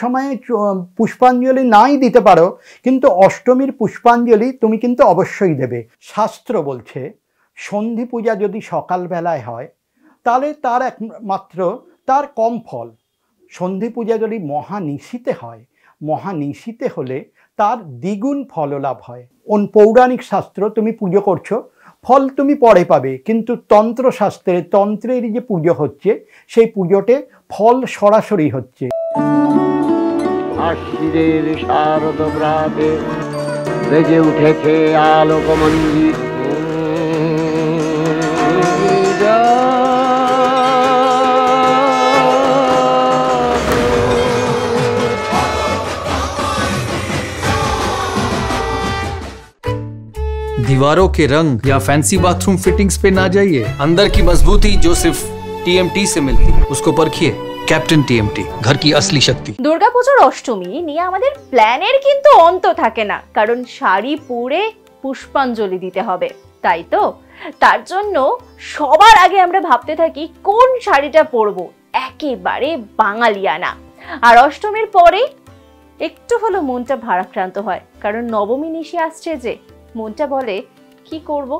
সময়ে পুষ্পাঞ্জলি নাই দিতে পারো, কিন্তু অষ্টমীর পুষ্পাঞ্জলি তুমি কিন্তু অবশ্যই দেবে। শাস্ত্র বলছে সন্ধি পূজা যদি সকালবেলায় হয় তাহলে তার একমাত্র তার কম ফল। সন্ধি পূজা যদি মহানিশীতে হয়, মহানিশীতে হলে তার দ্বিগুণ ফললাভ হয়। পৌরাণিক শাস্ত্র তুমি পুজো করছো, ফল তুমি পরে পাবে, কিন্তু তন্ত্রশাস্ত্রে তন্ত্রের যে পুজো হচ্ছে সেই পুজোতে ফল সরাসরি হচ্ছে। আশ্বিনের শারদ প্রাতে বেজে উঠেছে আলোকমঞ্জিত दीवारों के रंग या फैंसी बाथरूम फिटिंग्स पे ना जाइए। अंदर की मजबूती जो सिर्फ TMT से मिलती है उसको परखिए। कैप्टन TMT, घर की असली शक्ति। দুর্গাপূজার অষ্টমী নিয়ে আমাদের প্ল্যানের কিন্তু অন্ত থাকে না, কারণ শাড়ি পরে পুষ্পাঞ্জলি দিতে হবে, তাই তো? তার জন্য সবার আগে আমরা ভাবতে থাকি কোন শাড়িটা পরবো, একেবারে বাঙালিয়ানা। আর অষ্টমীর পরে একটু হলো মনটা ভারাক্রান্ত হয়, কারণ নবমী নিশি আসছে যে। মনটা বলে কি করব,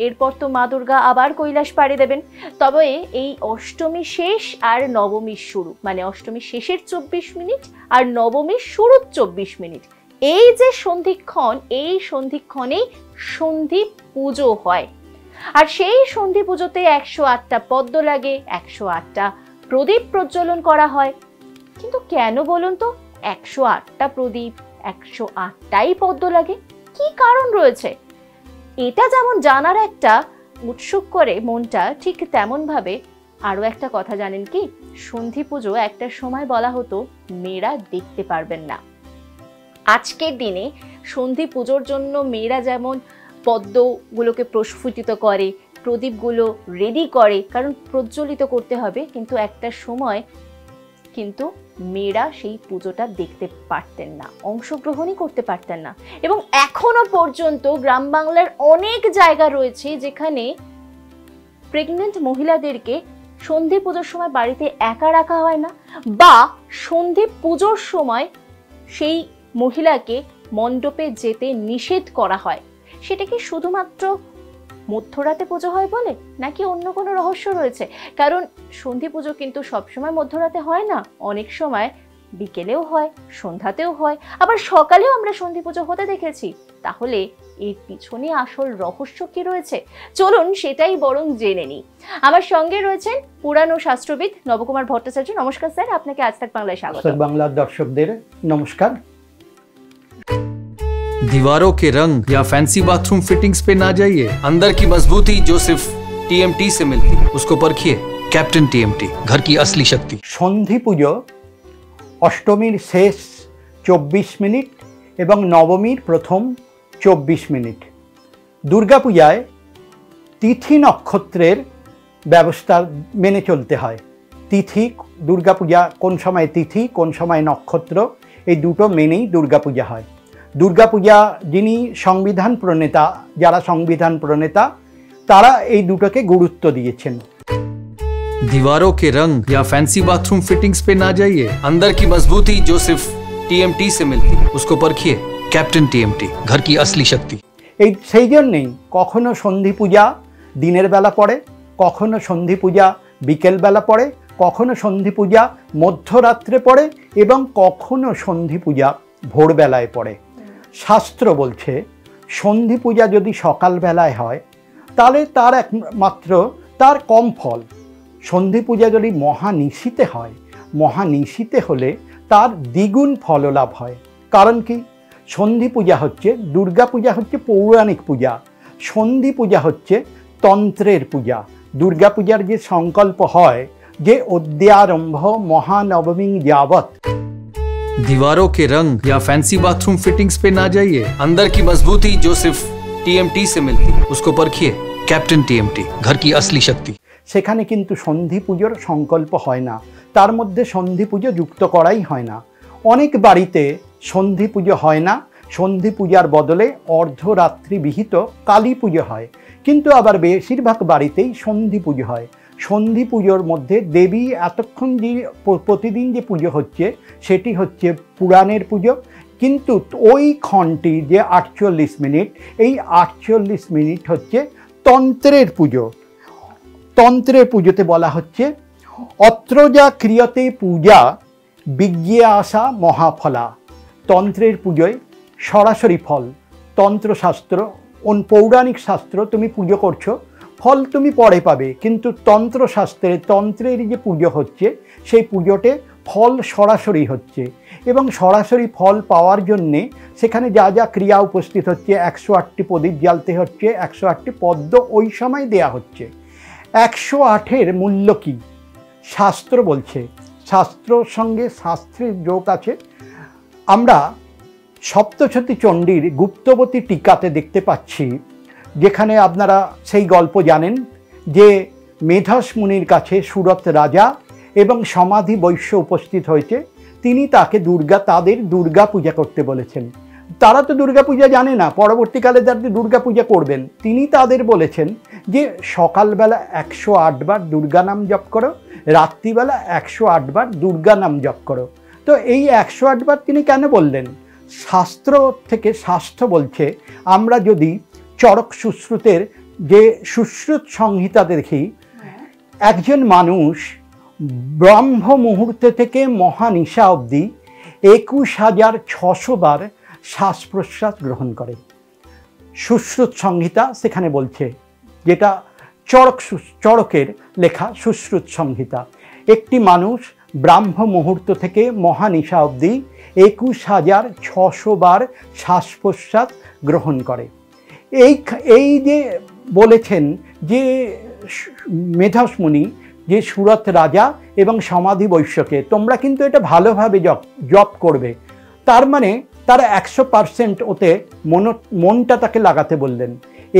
এরপর তো মা দুর্গা আবার কৈলাস পাড়ি দেবেন। তবে এই অষ্টমী শেষ আর নবমীর শুরু, মানে অষ্টমী শেষের 24 মিনিট আর নবমীর শুরুর 24 মিনিট, এই যে সন্ধিক্ষণ, এই সন্ধিক্ষণেই সন্ধি পুজো হয়। আর সেই সন্ধি পুজোতে 108টা পদ্ম লাগে, 108টা প্রদীপ প্রজ্বলন করা হয়। কিন্তু কেন বলুন তো 108টা প্রদীপ, 108টাই পদ্ম লাগে? কি কারণ রয়েছে? এটা যেমন জানার একটা উৎসুক করে মনটা, ঠিক তেমন ভাবে আরো একটা কথা জানেন কি? সন্ধি পুজো একটা সময় বলা হতো মেয়েরা দেখতে পারবেন না। আজকের দিনে সন্ধি পুজোর জন্য মেয়েরা যেমন পদ্মগুলোকে প্রস্ফুটিত করে, প্রদীপগুলো রেডি করে, কারণ প্রজ্বলিত করতে হবে, কিন্তু একটা সময় কিন্তু মেয়েরা সেই পুজোটা দেখতে পারতেন না, অংশগ্রহণই করতে পারতেন না। এবং এখনো পর্যন্ত গ্রাম বাংলার অনেক জায়গা রয়েছে যেখানে প্রেগনেন্ট মহিলাদেরকে সন্ধি পুজোর সময় বাড়িতে একা রাখা হয় না, বা সন্ধি পুজোর সময় সেই মহিলাকে মণ্ডপে যেতে নিষেধ করা হয়। সেটা কি শুধুমাত্র মধ্যরাতে পুজো হয় বলে, নাকি অন্য কোনো রহস্য রয়েছে? কারণ সন্ধি পুজো কিন্তু সবসময় মধ্যরাতে হয় না, অনেক সময় বিকেলেও হয়, সন্ধ্যাতেও হয়, আবার সকালেও আমরা সন্ধি পুজো হতে দেখেছি। তাহলে এর পিছনে আসল রহস্য কি রয়েছে? চলুন সেটাই বরং জেনে নিই। আমার সঙ্গে রয়েছেন পুরাণ ও শাস্ত্রবিদ নবকুমার ভট্টাচার্য। নমস্কার স্যার, আপনাকে আজ তাক বাংলায় স্বাগত। বাংলার দর্শকদের নমস্কার। दीवारों के रंग या फैंसी बाथरूम फिटिंग्स पे ना जाइए। अंदर की मजबूती जो सिर्फ TMT से मिलती है उसको परखिए। कैप्टन TMT, घर की असली शक्ति। সন্ধি পুজো অষ্টমীর শেষ 24 মিনিট এবং নবমীর প্রথম 24 মিনিট। দুর্গাপূজায় তিথি নক্ষত্রের ব্যবস্থা মেনে চলতে হয়। তিথি, দুর্গাপূজা কোন সময় তিথি, কোন সময় নক্ষত্র, এই দুটো মেনেই দুর্গাপূজা হয়। দুর্গাপূজা যিনি সংবিধান প্রণেতা, যারা সংবিধান প্রণেতা, তারা এই দুটোকে গুরুত্ব দিয়েছেন। दीवारों के रंग या फैंसी बाथरूम फिटिंग्स पे ना जाइए। अंदर की मजबूती जो सिर्फ TMT से मिलती है उसको परखिए। कैप्टन TMT, घर की असली शक्ति। এই সেই জন্যেই কখনো সন্ধি পূজা দিনের বেলা পড়ে, কখনো সন্ধি পূজা বিকেল বেলা পড়ে, কখনো সন্ধি পূজা মধ্যরাত্রে পড়ে এবং কখনো সন্ধি পূজা ভোরবেলায় পড়ে। শাস্ত্র বলছে সন্ধি পূজা যদি সকালবেলায় হয় তাহলে তার একমাত্র তার কম ফল। সন্ধি পূজা যদি মহানিশীতে হয়, মহানিশীতে হলে তার দ্বিগুণ ফললাভ হয়। কারণ কি? সন্ধি পূজা হচ্ছে, দুর্গা পূজা হচ্ছে পৌরাণিক পূজা, সন্ধি পূজা হচ্ছে তন্ত্রের পূজা। দুর্গা পূজার যে সংকল্প হয় যে অদ্যারম্ভ মহানবমী যাবৎ। दीवारों के रंग या फैंसी बाथरूम फिटिंग्स पे ना जाइए। अंदर की मजबूती जो सिर्फ TMT से मिलती है उसको परखिए। कैप्टन TMT, घर की असली शक्ति। সেখানে কিন্তু সন্ধি পুজোর সংকল্প হয় না, তার মধ্যে সন্ধি পুজো যুক্ত করাই হয় না। অনেক বাড়িতে সন্ধি পুজো হয় না, সন্ধি পূজার বদলে অর্ধরাত্রি বিহিত কালী পুজো হয়। কিন্তু আবার বেশিরভাগ বাড়িতেই সন্ধি পুজো হয়। সন্ধি পুজোর মধ্যে দেবী এতক্ষণ যে প্রতিদিন যে পুজো হচ্ছে সেটি হচ্ছে পুরাণের পুজো, কিন্তু ওই ক্ষণটি যে 48 মিনিট, এই 48 মিনিট হচ্ছে তন্ত্রের পুজো। তন্ত্রের পুজোতে বলা হচ্ছে অত্র যা ক্রিয়তে পূজা বিজ্ঞাসা মহাফলা। তন্ত্রের পুজোয় সরাসরি ফল, তন্ত্রশাস্ত্র পৌরাণিক শাস্ত্র তুমি পুজো করছো, ফল তুমি পরে পাবে, কিন্তু তন্ত্রশাস্ত্রে তন্ত্রের যে পুজো হচ্ছে সেই পুজোতে ফল সরাসরি হচ্ছে, এবং সরাসরি ফল পাওয়ার জন্যে সেখানে যা যা ক্রিয়া উপস্থিত হচ্ছে, 108টি প্রদীপ জ্বালতে হচ্ছে, 108টি পদ্ম ওই সময় দেয়া হচ্ছে। 108-এর মূল্য কী শাস্ত্র বলছে, শাস্ত্রর সঙ্গে শাস্ত্রের যোগ আছে। আমরা সপ্তশতী চণ্ডীর গুপ্তবতী টিকাতে দেখতে পাচ্ছি, যেখানে আপনারা সেই গল্প জানেন যে মেধস মুনির কাছে সুরত রাজা এবং সমাধি বৈশ্য উপস্থিত হয়েছে, তিনি তাকে তাদের দুর্গা পূজা করতে বলেছেন। তারা তো দুর্গা পূজা জানে না, পরবর্তীকালে যাদের দুর্গা পূজা করবেন তিনি তাদের বলেছেন যে সকালবেলা 108 বার দুর্গা নাম জপ করো, রাত্রিবেলা 108 বার দুর্গা নাম জপ করো। তো এই 108 বার তিনি কেন বললেন? শাস্ত্র থেকে শাস্ত্র বলছে, আমরা যদি চরক সুশ্রুতের যে সুশ্রুত সংহিতা দেখি, একজন মানুষ ব্রহ্ম মুহূর্ত থেকে মহানিশা অবধি 21,600 বার শ্বাস প্রশ্বাস গ্রহণ করে। সুশ্রুত সংহিতা সেখানে বলছে, যেটা চরকের লেখা সুশ্রুত সংহিতা। একটি মানুষ ব্রাহ্ম মুহূর্ত থেকে মহানিশা অবধি 21,600 বার শ্বাস প্রশ্বাস গ্রহণ করে। এই যে বলেছেন যে মেধস মুনি, যে সুরত রাজা এবং সমাধি বৈশ্যকে তোমরা কিন্তু এটা ভালোভাবে জপ করবে, তার মানে তারা 100% ওতে মনটা তাকে লাগাতে বললেন।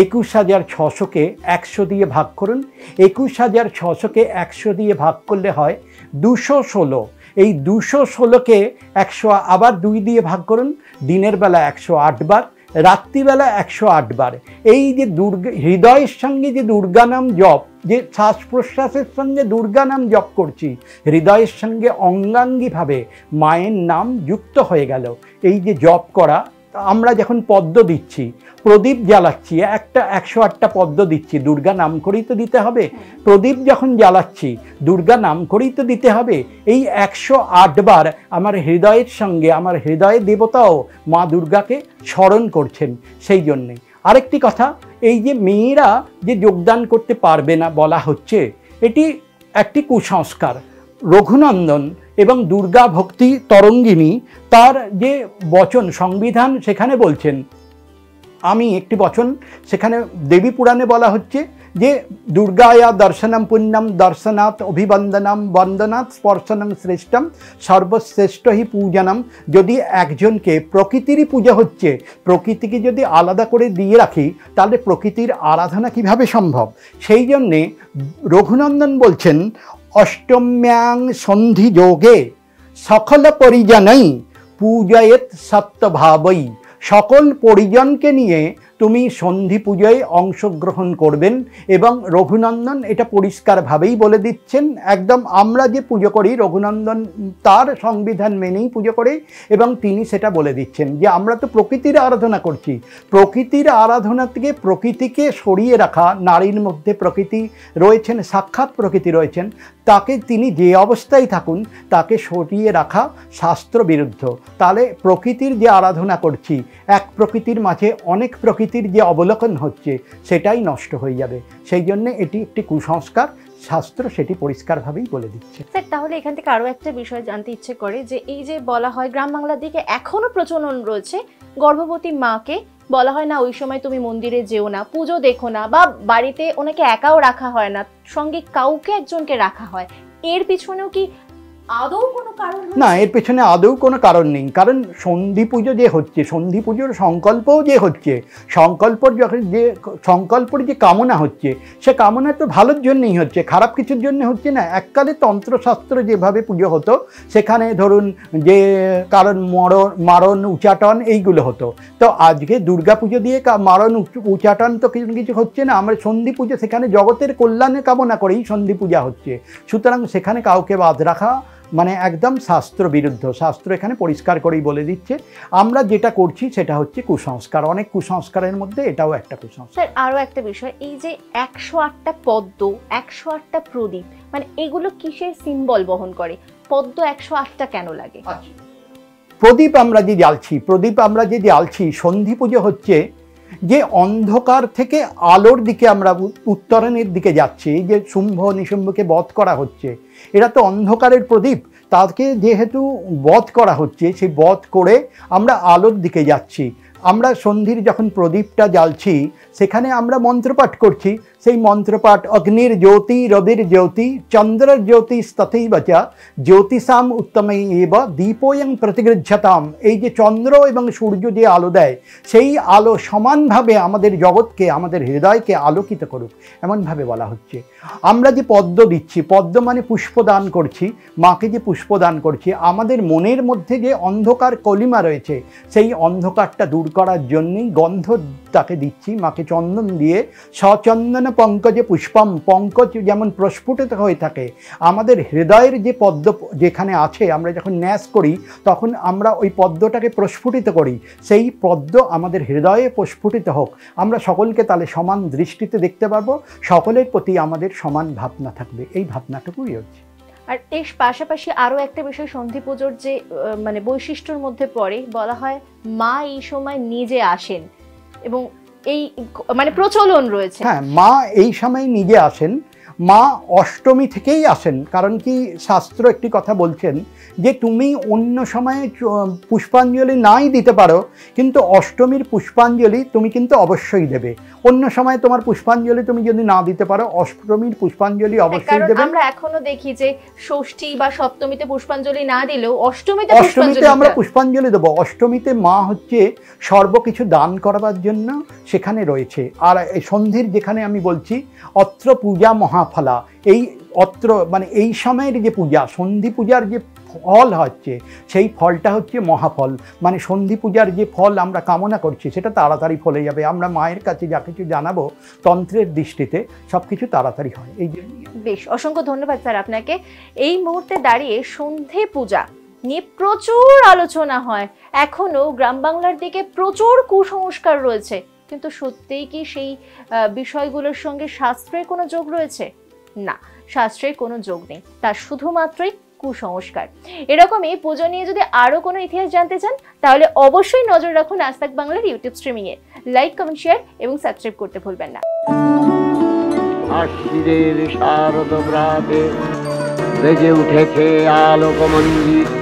21,600-কে 100 দিয়ে ভাগ করুন, 21,600-কে 100 দিয়ে ভাগ করলে হয় 216। এই 216-কে 100 আবার 2 দিয়ে ভাগ করুন, দিনের বেলা 108 বার, রাত্রিবেলা 108 বার। এই যে হৃদয়ের সঙ্গে যে দুর্গা নাম জপ, যে শ্বাস প্রশ্বাসের সঙ্গে দুর্গা নাম জপ করছি, হৃদয়ের সঙ্গে অঙ্গাঙ্গিভাবে মায়ের নাম যুক্ত হয়ে গেল। এই যে জপ করা, আমরা যখন পদ্ম দিচ্ছি, প্রদীপ জ্বালাচ্ছি, 108টা পদ্ম দিচ্ছি, দুর্গা নাম করেই তো দিতে হবে। প্রদীপ যখন জ্বালাচ্ছি দুর্গা নাম করেই তো দিতে হবে। এই 108 বার আমার হৃদয়ের সঙ্গে, আমার হৃদয়ের দেবতাও মা দুর্গাকে স্মরণ করছেন। সেই জন্যে আরেকটি কথা, এই যে মেয়েরা যে যোগদান করতে পারবে না বলা হচ্ছে, এটি একটি কুসংস্কার। রঘুনন্দন এবং দুর্গা ভক্তি তরঙ্গিনী তার যে বচন সংবিধান সেখানে বলছেন, আমি একটি বচন সেখানে দেবী পুরাণে বলা হচ্ছে যে দুর্গায়া দর্শনম পুণ্যম দর্শনাৎ অভিবন্দনম বন্দনাৎ স্পর্শনম শ্রেষ্ঠম সর্বশ্রেষ্ঠ হি পূজনম। যদি একজনকে প্রকৃতিরই পূজা হচ্ছে, প্রকৃতিকে যদি আলাদা করে দিয়ে রাখি তাহলে প্রকৃতির আরাধনা কিভাবে সম্ভব? সেই জন্যে রঘুনন্দন বলছেন, অষ্টম্যাং সন্ধি যোগে সকল পরিজনই পূজয়েত সত্যভাবই। সকল পরিজনকে নিয়ে তুমি সন্ধি পুজোয় অংশগ্রহণ করবেন। এবং রঘুনন্দন এটা পরিষ্কারভাবেই বলে দিচ্ছেন, একদম আমরা যে পুজো করি রঘুনন্দন তার সংবিধান মেনেই পুজো করে, এবং তিনি সেটা বলে দিচ্ছেন যে আমরা তো প্রকৃতির আরাধনা করছি, প্রকৃতির আরাধনা থেকে প্রকৃতিকে সরিয়ে রাখা, নারীর মধ্যে প্রকৃতি রয়েছেন, সাক্ষাৎ প্রকৃতি রয়েছেন, তাকে তিনি যে অবস্থায় থাকুন তাকে সরিয়ে রাখা শাস্ত্র বিরুদ্ধ। তাহলে প্রকৃতির যে আরাধনা করছি, এক প্রকৃতির মাঝে অনেক প্রকৃতির যে অবলোকন হচ্ছে সেটাই নষ্ট হয়ে যাবে। সেই জন্য এটি একটি কুসংস্কার, শাস্ত্র সেটি পরিষ্কারভাবেই বলে দিচ্ছে। স্যার, তাহলে এখান থেকে আরও একটা বিষয় জানতে ইচ্ছে করে যে এই যে বলা হয় গ্রাম বাংলার দিকে এখনও প্রচলন রয়েছে, গর্ভবতী মাকে বলা হয় না ওই সময় তুমি মন্দিরে যেও না, পুজো দেখো না, বা বাড়িতে ওনাকে একাও রাখা হয় না, সঙ্গে কাউকে একজনকে রাখা হয়। এর পিছনেও কি আদৌ কোনো কারণ না, এর পেছনে আদৌ কোনো কারণ নেই। কারণ সন্ধি পুজো যে হচ্ছে, সন্ধি পুজোর সংকল্পও যে হচ্ছে, সংকল্পর যে কামনা হচ্ছে, সে কামনা তো ভালোর জন্যই হচ্ছে, খারাপ কিছুর জন্য হচ্ছে না। এককালে তন্ত্রশাস্ত্র যেভাবে পুজো হতো, সেখানে ধরুন যে কারণ মারণ উচাটন এইগুলো হতো। তো আজকে দুর্গা পুজো দিয়ে মারণ উচাটন তো কিছু হচ্ছে না। আমরা সন্ধি পুজো সেখানে জগতের কল্যাণে কামনা করেই সন্ধি পূজা হচ্ছে। সুতরাং সেখানে কাউকে বাদ রাখা মানে একদম শাস্ত্র বিরুদ্ধ। শাস্ত্র এখানে পরিষ্কার করেই বলে দিচ্ছে আমরা যেটা করছি সেটা হচ্ছে কুসংস্কার। অনেক কুসংস্কারের মধ্যে এটাও একটা কুসংস্কার। স্যার, আরও একটা বিষয়, এই যে 108টা পদ্ম, 108টা প্রদীপ, মানে এগুলো কিসের সিম্বল বহন করে? পদ্ম 108টা কেন লাগে? প্রদীপ আমরা যে জ্বালছি, সন্ধি পুজো হচ্ছে যে অন্ধকার থেকে আলোর দিকে আমরা উত্তরণের দিকে যাচ্ছি। এই যে শুম্ভ নিশুম্ভকে বধ করা হচ্ছে, এরা তো অন্ধকারের প্রদীপ, তাকে যেহেতু বধ করা হচ্ছে, সেই বধ করে আমরা আলোর দিকে যাচ্ছি। আমরা সন্ধির যখন প্রদীপটা জ্বালছি, সেখানে আমরা মন্ত্রপাঠ করছি। সেই মন্ত্রপাঠ অগ্নির জ্যোতি রবির জ্যোতি চন্দ্রের জ্যোতি তথৈব চ জ্যোতিষাম উত্তমৈ এব দীপোয়ং প্রতিগৃহ্যতাম। এই যে চন্দ্র এবং সূর্য যে আলো দেয়, সেই আলো সমানভাবে আমাদের জগৎকে, আমাদের হৃদয়কে আলোকিত করুক, এমনভাবে বলা হচ্ছে। আমরা যে পদ্ম দিচ্ছি, পদ্ম মানে পুষ্পদান করছি, মাকে যে পুষ্পদান করছি, আমাদের মনের মধ্যে যে অন্ধকার কলিমা রয়েছে, সেই অন্ধকারটা দূর করার জন্যই গন্ধ তাকে দিচ্ছি, মাকে চন্দন দিয়ে। সচন্দন পঙ্কজে পুষ্পম, পঙ্কজ যেমন প্রস্ফুটিত হয়ে থাকে, আমাদের হৃদয়ের যে পদ্ম যেখানে আছে, আমরা যখন ন্যাস করি তখন আমরা ওই পদ্মটাকে প্রস্ফুটিত করি। সেই পদ্ম আমাদের হৃদয়ে প্রস্ফুটিত হোক, আমরা সকলকে তাহলে সমান দৃষ্টিতে দেখতে পারবো, সকলের প্রতি আমাদের সমান ভাবনা থাকবে। এই ভাবনাটুকুই হচ্ছে। আর এর পাশাপাশি আরও একটা বিষয় সন্ধি পুজোর যে মানে বৈশিষ্ট্যর মধ্যে পড়ে, বলা হয় মা এই সময় নিজে আসেন, এবং এই মানে প্রচলন রয়েছে। হ্যাঁ, মা এই সময় নিজে আসেন। মা অষ্টমী থেকেই আসেন। কারণ কি, শাস্ত্র একটি কথা বলছেন যে তুমি অন্য সময়ে পুষ্পাঞ্জলি নাই দিতে পারো, কিন্তু অষ্টমীর পুষ্পাঞ্জলি তুমি কিন্তু অবশ্যই দেবে। অন্য সময় তোমার পুষ্পাঞ্জলি তুমি যদি না দিতে পারো, অষ্টমীর পুষ্পাঞ্জলি অবশ্যই দেবে। আমরা এখনো দেখি যে ষষ্ঠী বা সপ্তমীতে পুষ্পাঞ্জলি না দিলেও অষ্টমীতে আমরা পুষ্পাঞ্জলি দেবো। অষ্টমীতে মা হচ্ছে সর্বকিছু দান করবার জন্য সেখানে রয়েছে। আর এই সন্ধির যেখানে আমি বলছি অত্র পূজা মহাফলা, এই অত্র মানে এই সময়ের যে পূজা, সন্ধি পূজার যে ফল হচ্ছে, সেই ফলটা হচ্ছে মহাফল। মানে সন্ধি পূজার যে ফল আমরা কামনা করছি, সেটা তাড়াতাড়ি ফলে যাবে। আমরা মায়ের কাছে যা কিছু জানাবো তন্ত্রের দৃষ্টিতে সব কিছু তাড়াতাড়ি হয়। এই জন্য বেশ, অসংখ্য ধন্যবাদ স্যার আপনাকে। এই মুহূর্তে দাঁড়িয়ে সন্ধি পূজা নিয়ে প্রচুর আলোচনা হয়, এখনো গ্রাম বাংলার দিকে প্রচুর কুসংস্কার রয়েছে, কিন্তু সত্যিই কি সেই বিষয়গুলোর সঙ্গে শাস্ত্রের কোনো যোগ রয়েছে? না, শাস্ত্রের কোনো যোগ নেই, তার শুধুমাত্রই কুসংস্কার। এরকমই পুজো নিয়ে যদি আরো কোনো ইতিহাস জানতে চান, তাহলে অবশ্যই নজর রাখুন আজ তাক বাংলার ইউটিউব স্ট্রিমিং এ। লাইক, কমেন্ট, শেয়ার এবং সাবস্ক্রাইব করতে ভুলবেন না। আশ্বিনের শারদ প্রাতে বেজে উঠেছে আলোকমঞ্জিত